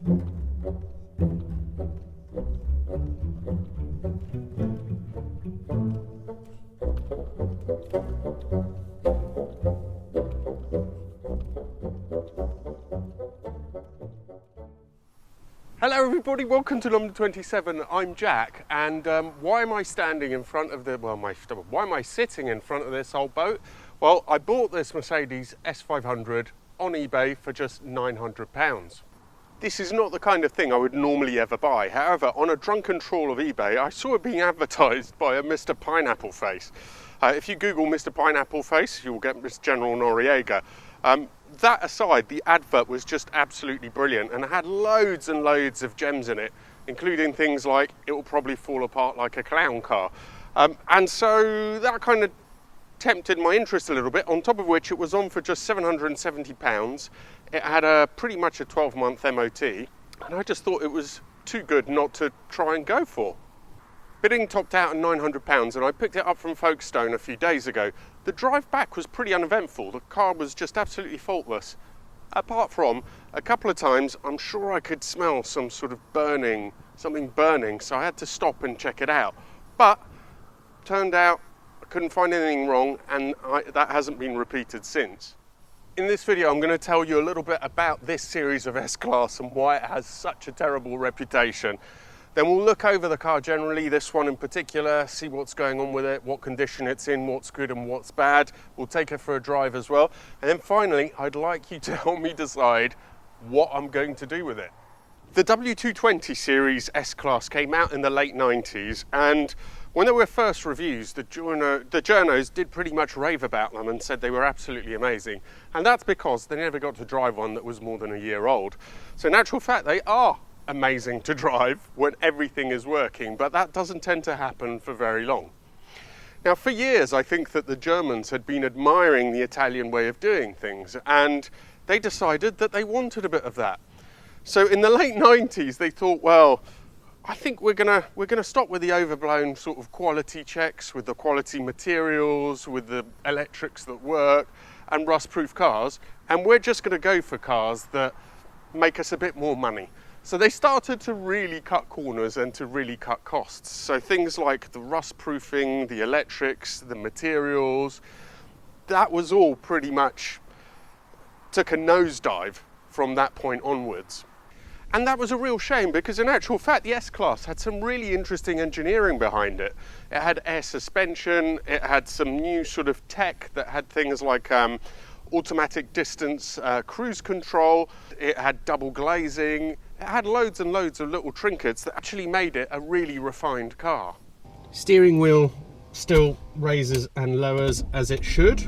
Hello everybody, welcome to Number 27. I'm Jack, and why am I standing in front of the, why am I sitting in front of this old boat? Well, I bought this Mercedes S500 on eBay for just £900. This is not the kind of thing I would normally ever buy. However, on a drunken trawl of eBay, I saw it being advertised by a Mr. Pineapple Face. If you Google Mr. Pineapple Face, you'll get Miss General Noriega. That aside, the advert was just absolutely brilliant and it had loads and loads of gems in it, including things like it will probably fall apart like a clown car. And so that kind of tempted my interest a little bit, on top of which it was on for just £770. It had pretty much a 12-month MOT, and I just thought it was too good not to try and go for. Bidding topped out at £900 and I picked it up from Folkestone a few days ago. The drive back was pretty uneventful. The car was just absolutely faultless. Apart from a couple of times, I'm sure I could smell some sort of something burning, so I had to stop and check it out. But turned out I couldn't find anything wrong, and that hasn't been repeated since. In this video, I'm going to tell you a little bit about this series of S-Class and why it has such a terrible reputation. Then we'll look over the car generally, this one in particular, see what's going on with it, what condition it's in, what's good and what's bad. We'll take it for a drive as well. And then finally, I'd like you to help me decide what I'm going to do with it. The W220 series S-Class came out in the late 90s, and when there were first reviews, the journos did pretty much rave about them and said they were absolutely amazing. And that's because they never got to drive one that was more than a year old. So in actual fact, they are amazing to drive when everything is working, but that doesn't tend to happen for very long. Now, for years, I think that the Germans had been admiring the Italian way of doing things, and they decided that they wanted a bit of that. So in the late 90s, they thought, well, I think we're gonna stop with the overblown sort of quality checks, with the quality materials, with the electrics that work, and rust-proof cars, and we're just gonna go for cars that make us a bit more money. So they started to really cut corners and to really cut costs. So things like the rust proofing, the electrics, the materials, that was all pretty much took a nosedive from that point onwards. And that was a real shame, because in actual fact the S-Class had some really interesting engineering behind it. It had air suspension, it had some new sort of tech that had things like automatic distance cruise control, it had double glazing, it had loads and loads of little trinkets that actually made it a really refined car. Steering wheel still raises and lowers as it should.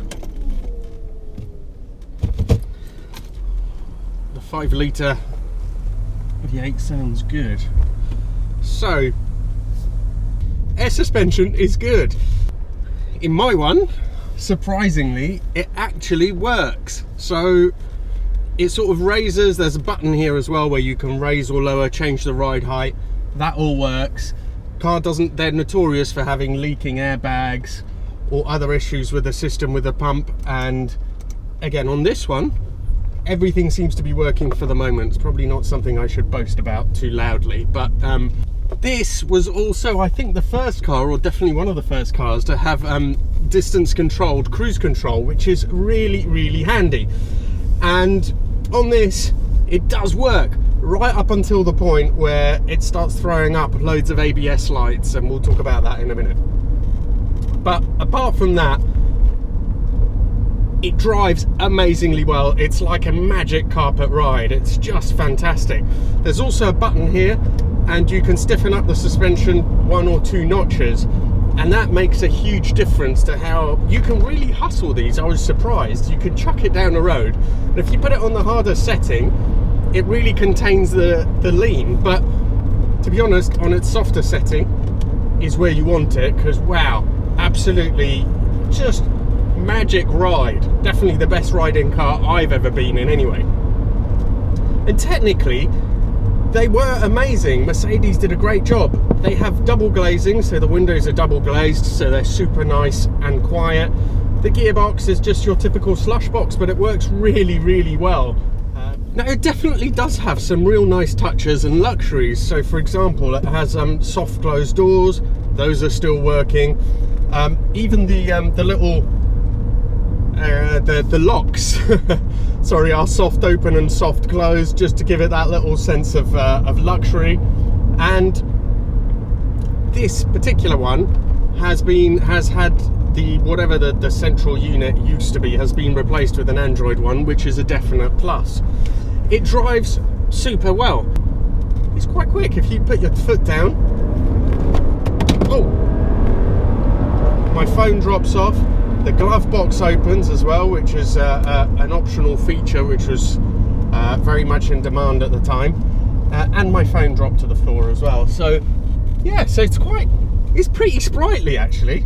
The 5 litre V8 sounds good. So, air suspension is good. In my one, surprisingly, it actually works. So it sort of raises, there's a button here as well where you can raise or lower, change the ride height. That all works. Car doesn't, they're notorious for having leaking airbags or other issues with the system with the pump. And again, on this one, everything seems to be working for the moment. It's probably not something I should boast about too loudly, but this was also, I think, the first car, or definitely one of the first cars, to have distance controlled cruise control, which is really, really handy. And on this, it does work right up until the point where it starts throwing up loads of ABS lights, and we'll talk about that in a minute. But apart from that, it drives amazingly well. It's like a magic carpet ride. It's just fantastic. There's also a button here, and you can stiffen up the suspension 1 or 2 notches, and that makes a huge difference to how you can really hustle these. I was surprised. You could chuck it down the road, and if you put it on the harder setting, it really contains the lean. But to be honest, on its softer setting is where you want it, because wow, absolutely just magic ride. Definitely the best riding car I've ever been in anyway. And technically, they were amazing. Mercedes did a great job. They have double glazing, so the windows are double glazed, so they're super nice and quiet. The gearbox is just your typical slush box, but it works really, really well. Now it definitely does have some real nice touches and luxuries. So for example, it has soft closed doors, those are still working. Even the little the locks sorry, are soft open and soft close, just to give it that little sense of luxury. And this particular one has had the whatever the central unit used to be has been replaced with an Android one, which is a definite plus. It drives super well. It's quite quick. If you put your foot down, oh, my phone drops off. The glove box opens as well, which is an optional feature which was very much in demand at the time, and my phone dropped to the floor as well. So yeah, so it's pretty sprightly actually.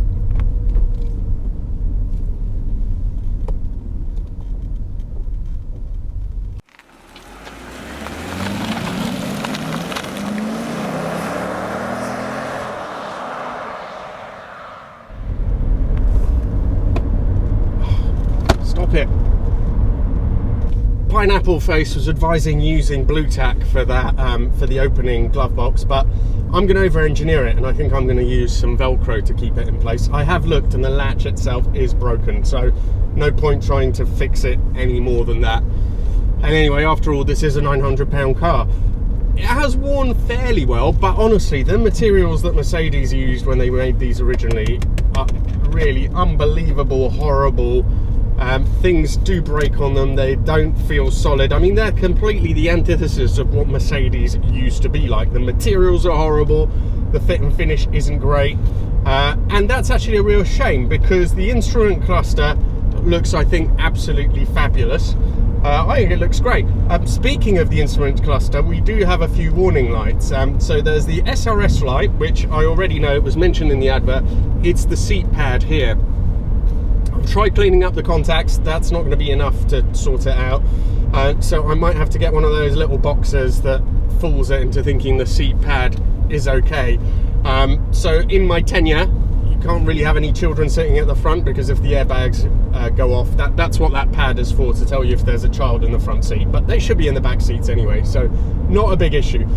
It. Pineapple Face was advising using blue tack for that for the opening glove box, but I'm going to over engineer it, and I think I'm going to use some Velcro to keep it in place. I have looked and the latch itself is broken, so no point trying to fix it any more than that. And anyway, after all, this is a £900 car. It has worn fairly well, but honestly the materials that Mercedes used when they made these originally are really unbelievable, horrible. Things do break on them, they don't feel solid. I mean, they're completely the antithesis of what Mercedes used to be like. The materials are horrible, the fit and finish isn't great, and that's actually a real shame, because the instrument cluster looks, I think, absolutely fabulous. I think it looks great. Speaking of the instrument cluster, we do have a few warning lights. So there's the SRS light, which I already know, it was mentioned in the advert. It's the seat pad here. Try cleaning up the contacts, that's not going to be enough to sort it out, so I might have to get one of those little boxes that fools it into thinking the seat pad is okay. So in my tenure, you can't really have any children sitting at the front, because if the airbags go off, that's what that pad is for, to tell you if there's a child in the front seat, but they should be in the back seats anyway, so not a big issue.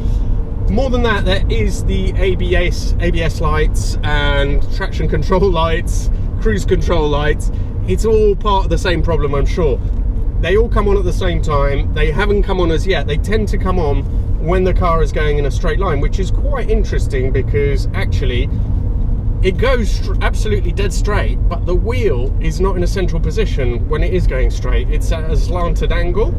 More than that, there is the ABS lights and traction control lights, cruise control lights. It's all part of the same problem, I'm sure. They all come on at the same time. They haven't come on as yet. They tend to come on when the car is going in a straight line, which is quite interesting, because actually it goes absolutely dead straight, but the wheel is not in a central position when it is going straight. It's at a slanted angle.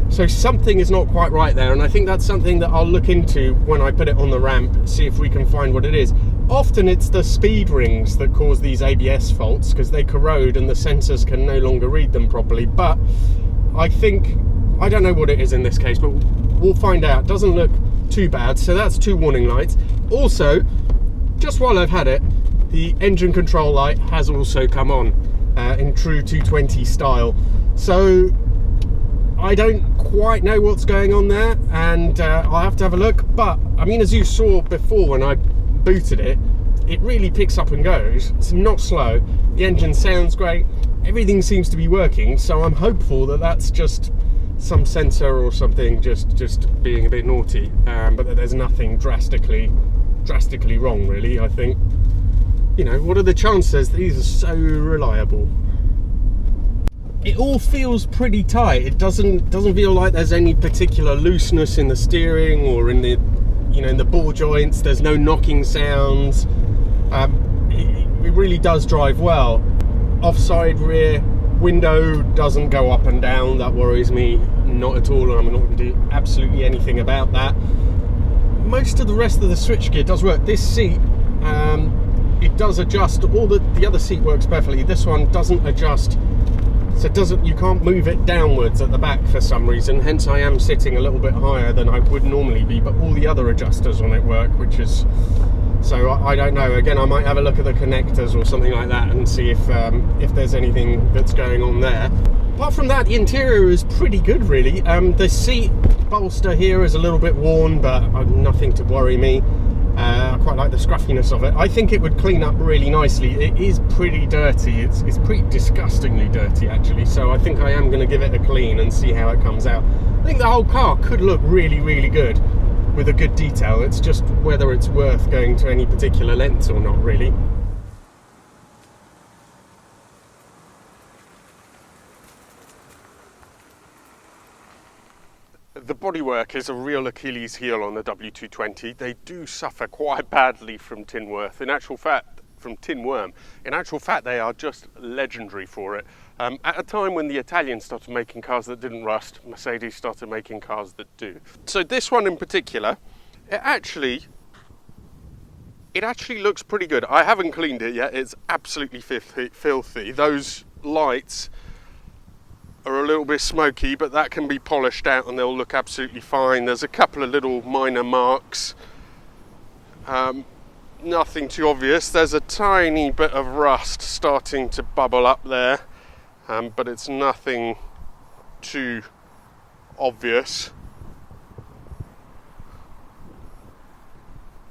So something is not quite right there, and I think that's something that I'll look into when I put it on the ramp, see if we can find what it is. Often it's the speed rings that cause these ABS faults, because they corrode and the sensors can no longer read them properly, but I don't know what it is in this case, but we'll find out. Doesn't look too bad. So that's two warning lights. Also, just while I've had it, the engine control light has also come on in true 220 style. So I don't quite know what's going on there, and I'll have to have a look. But I mean, as you saw before when I booted it, it really picks up and goes. It's not slow. The engine sounds great. Everything seems to be working. So I'm hopeful that that's just some sensor or something just being a bit naughty, but that there's nothing drastically wrong, really. I think, you know, what are the chances? These are so reliable. It all feels pretty tight. It doesn't feel like there's any particular looseness in the steering or in the, you know, in the ball joints. There's no knocking sounds. It really does drive well. Offside rear window doesn't go up and down. That worries me not at all, and I'm not going to do absolutely anything about that. Most of the rest of the switchgear does work. This seat, it does adjust. All the other seat works perfectly. This one doesn't adjust. So you can't move it downwards at the back for some reason, hence I am sitting a little bit higher than I would normally be, but all the other adjusters on it work, which is, so I don't know. Again, I might have a look at the connectors or something like that and see if there's anything that's going on there. Apart from that, the interior is pretty good, really. The seat bolster here is a little bit worn, but nothing to worry me. I quite like the scruffiness of it. I think it would clean up really nicely. It is pretty dirty. It's pretty disgustingly dirty actually, so I think I am going to give it a clean and see how it comes out. I think the whole car could look really, really good with a good detail. It's just whether it's worth going to any particular lengths or not, really. The bodywork is a real Achilles heel on the W220. They do suffer quite badly from tin worm. In actual fact, they are just legendary for it. At a time when the Italians started making cars that didn't rust, Mercedes started making cars that do. So this one in particular, it actually looks pretty good. I haven't cleaned it yet. It's absolutely filthy. Those lights are a little bit smoky, but that can be polished out and they'll look absolutely fine. There's a couple of little minor marks, nothing too obvious. There's a tiny bit of rust starting to bubble up there, but it's nothing too obvious.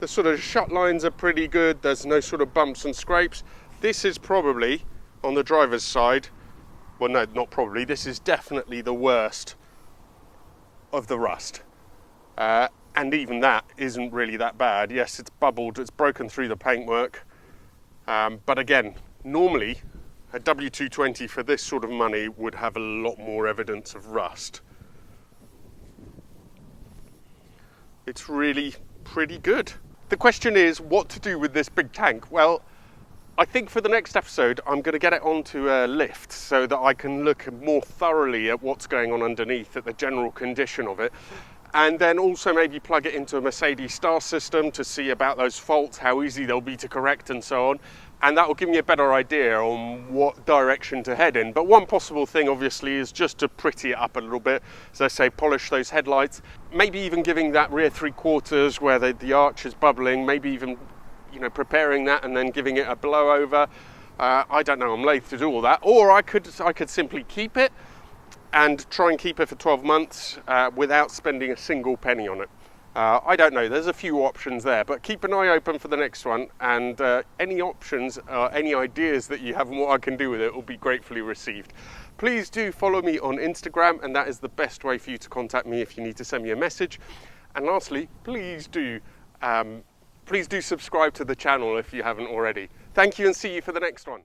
The sort of shut lines are pretty good. There's no sort of bumps and scrapes. This is probably, on the driver's side, well, no, not probably. This is definitely the worst of the rust. And even that isn't really that bad. Yes, it's bubbled, it's broken through the paintwork. But again, normally a W220 for this sort of money would have a lot more evidence of rust. It's really pretty good. The question is what to do with this big tank. Well, I think for the next episode, I'm going to get it onto a lift so that I can look more thoroughly at what's going on underneath, at the general condition of it. And then also maybe plug it into a Mercedes star system to see about those faults, how easy they'll be to correct and so on. And that will give me a better idea on what direction to head in. But one possible thing obviously is just to pretty it up a little bit. As I say, polish those headlights, maybe even giving that rear 3/4 where the arch is bubbling, maybe even preparing that and then giving it a blow over. I don't know, I'm loath to do all that. Or I could simply keep it and try and keep it for 12 months without spending a single penny on it. I don't know, there's a few options there, but keep an eye open for the next one, and any options, any ideas that you have on what I can do with it will be gratefully received. Please do follow me on Instagram, and that is the best way for you to contact me if you need to send me a message. And lastly, please do subscribe to the channel if you haven't already. Thank you, and see you for the next one.